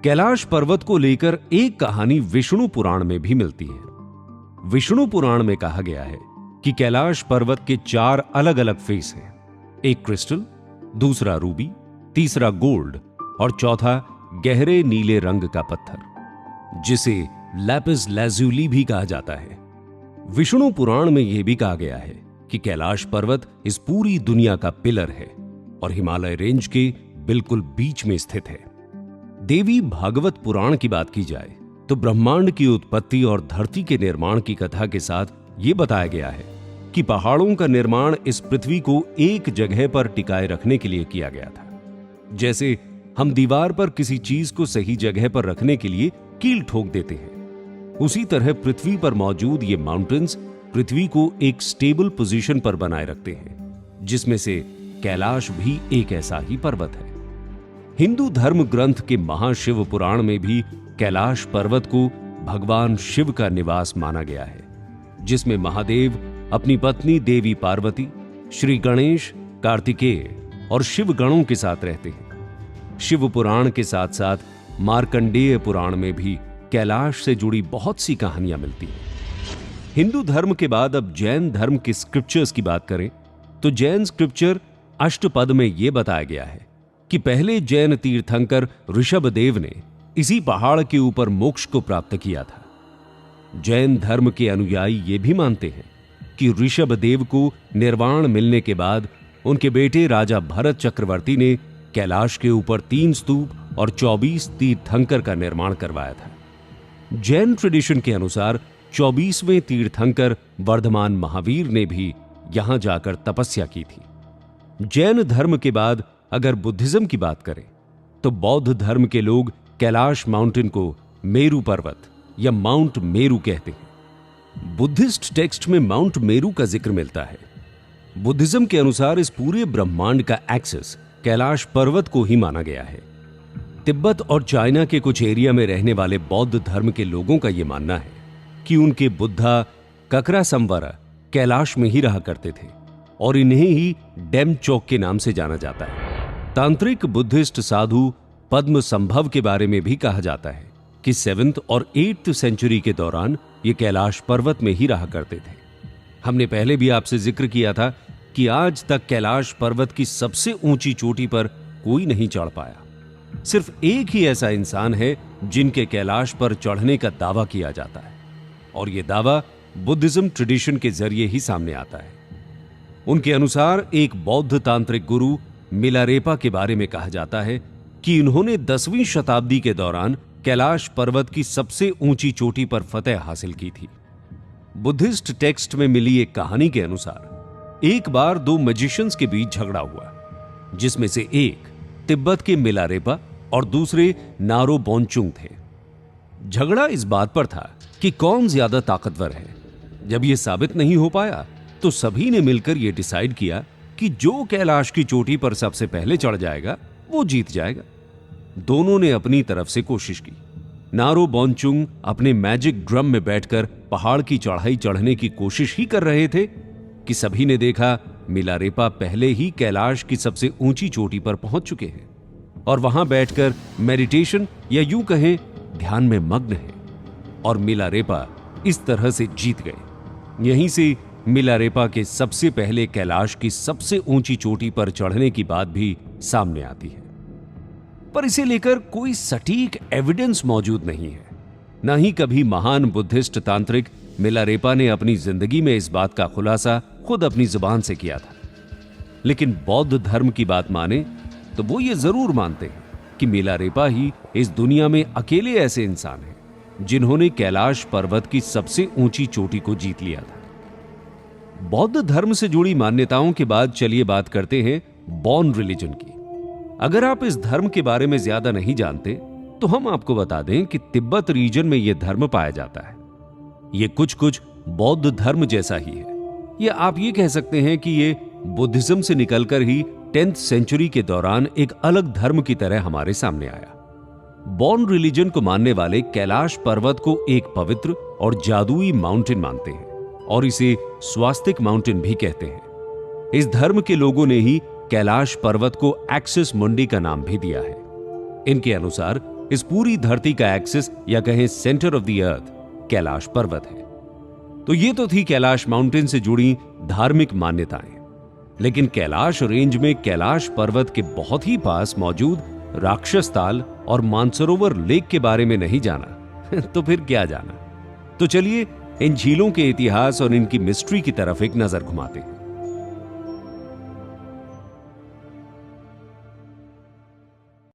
कैलाश पर्वत को लेकर एक कहानी विष्णु पुराण में भी मिलती है। विष्णु पुराण में कहा गया है कि कैलाश पर्वत के 4 अलग अलग फेस हैं। एक क्रिस्टल, दूसरा रूबी, तीसरा गोल्ड और चौथा गहरे नीले रंग का पत्थर, जिसे लैपिस लाजुली भी कहा जाता है। विष्णु पुराण में यह भी कहा गया है कि कैलाश पर्वत इस पूरी दुनिया का पिलर है और हिमालय रेंज के बिल्कुल बीच में स्थित है। देवी भागवत पुराण की बात की जाए तो ब्रह्मांड की उत्पत्ति और धरती के निर्माण की कथा के साथ यह बताया गया है कि पहाड़ों का निर्माण इस पृथ्वी को एक जगह पर टिकाए रखने के लिए किया गया था। जैसे हम दीवार पर किसी चीज को सही जगह पर रखने के लिए कील ठोक देते हैं, उसी तरह पृथ्वी पर मौजूद ये माउंटेन्स पृथ्वी को एक स्टेबल पोजीशन पर बनाए रखते हैं, जिसमें से कैलाश भी एक ऐसा ही पर्वत है। हिंदू धर्म ग्रंथ के महाशिव पुराण में भी कैलाश पर्वत को भगवान शिव का निवास माना गया है, जिसमें महादेव अपनी पत्नी देवी पार्वती, श्री गणेश, कार्तिकेय और शिव गणों के साथ रहते हैं। शिव पुराण के साथ साथ मार्कंडेय पुराण में भी कैलाश से जुड़ी बहुत सी कहानियां मिलती हैं। हिंदू धर्म के बाद अब जैन धर्म के स्क्रिप्चर्स की बात करें तो जैन स्क्रिप्चर अष्टपद में यह बताया गया है कि पहले जैन तीर्थंकर ऋषभदेव ने इसी पहाड़ के ऊपर मोक्ष को प्राप्त किया था। जैन धर्म के अनुयायी ये भी मानते हैं कि ऋषभदेव को निर्वाण मिलने के बाद उनके बेटे राजा भरत चक्रवर्ती ने कैलाश के ऊपर 3 स्तूप और 24 तीर्थंकर का निर्माण करवाया था। जैन ट्रेडिशन के अनुसार 24वें तीर्थंकर वर्धमान महावीर ने भी यहां जाकर तपस्या की थी। जैन धर्म के बाद अगर बुद्धिज्म की बात करें तो बौद्ध धर्म के लोग कैलाश माउंटेन को मेरू पर्वत या माउंट मेरू कहते हैं। बुद्धिस्ट टेक्स्ट में माउंट मेरू का जिक्र मिलता है। बुद्धिज्म के अनुसार इस पूरे ब्रह्मांड का एक्सेस कैलाश पर्वत को ही माना गया है। तिब्बत और चाइना के कुछ एरिया में रहने वाले बौद्ध धर्म के लोगों का यह मानना है कि उनके बुद्धा ककरासंवरा कैलाश में ही रहा करते थे और इन्हें ही डेमचोक के नाम से जाना जाता है। तांत्रिक बुद्धिस्ट साधु पद्म संभव के बारे में भी कहा जाता है कि 7th और 8th सेंचुरी के दौरान ये कैलाश पर्वत में ही रहा करते थे। हमने पहले भी आपसे जिक्र किया था कि आज तक कैलाश पर्वत की सबसे ऊंची चोटी पर कोई नहीं चढ़ पाया। सिर्फ एक ही ऐसा इंसान है जिनके कैलाश पर चढ़ने का दावा किया जाता है और यह दावा बुद्धिज्म ट्रेडिशन के जरिए ही सामने आता है। उनके अनुसार एक बौद्ध तांत्रिक गुरु मिलारेपा के बारे में कहा जाता है कि इन्होंने 10वीं शताब्दी के दौरान कैलाश पर्वत की सबसे ऊंची चोटी पर फतह हासिल की थी। बुद्धिस्ट टेक्स्ट में मिली एक कहानी के अनुसार एक बार 2 मैजिशियंस के बीच झगड़ा हुआ, जिसमें से एक तिब्बत के मिलारेपा और दूसरे नारो बोंचुंग थे। झगड़ा इस बात पर था कि कौन ज्यादा ताकतवर है। जब यह साबित नहीं हो पाया तो सभी ने मिलकर यह डिसाइड किया कि जो कैलाश की चोटी पर सबसे पहले चढ़ जाएगा वो जीत जाएगा। दोनों ने अपनी तरफ से कोशिश की। नारो बोंचुंग अपने मैजिक ड्रम में बैठकर पहाड़ की चढ़ाई चढ़ने की कोशिश ही कर रहे थे कि सभी ने देखा मिलारेपा पहले ही कैलाश की सबसे ऊंची चोटी पर पहुंच चुके हैं और वहां बैठकर मेडिटेशन या यूं कहें ध्यान में मग्न है और मिलारेपा इस तरह से जीत गए। यहीं से मिलारेपा के सबसे पहले कैलाश की सबसे ऊंची चोटी पर चढ़ने की बात भी सामने आती है, पर इसे लेकर कोई सटीक एविडेंस मौजूद नहीं है। न ही कभी महान बुद्धिस्ट तांत्रिक मिलारेपा ने अपनी जिंदगी में इस बात का खुलासा खुद अपनी जुबान से किया था। लेकिन बौद्ध धर्म की बात माने तो वो ये जरूर मानते हैं कि मिलारेपा ही इस दुनिया में अकेले ऐसे इंसान हैं जिन्होंने कैलाश पर्वत की सबसे ऊंची चोटी को जीत लिया था। बौद्ध धर्म से जुड़ी मान्यताओं के बाद चलिए बात करते हैं बॉन रिलीजन की। अगर आप इस धर्म के बारे में ज्यादा नहीं जानते तो हम आपको बता दें कि तिब्बत रीजन में यह धर्म पाया जाता है। यह कुछ बौद्ध धर्म जैसा ही है, या आप ये कह सकते हैं कि यह बुद्धिज्म से निकलकर ही 10th सेंचुरी के दौरान एक अलग धर्म की तरह हमारे सामने आया। बॉन रिलीजन को मानने वाले कैलाश पर्वत को एक पवित्र और जादुई माउंटेन मानते हैं और इसे स्वास्तिक माउंटेन भी कहते हैं। इस धर्म के लोगों ने ही कैलाश पर्वत को एक्सिस मुंडी का नाम भी दिया है। इनके अनुसार इस पूरी धरती का एक्सिस या कहें centre of the earth Kailash पर्वत है। तो ये तो थी कैलाश माउंटेन से जुड़ी धार्मिक मान्यताएं, लेकिन कैलाश रेंज में कैलाश पर्वत के बहुत ही पास मौजूद राक्षस ताल और मानसरोवर लेक के बारे में नहीं जाना तो फिर क्या जाना। तो चलिए इन झीलों के इतिहास और इनकी मिस्ट्री की तरफ एक नजर घुमाते हैं।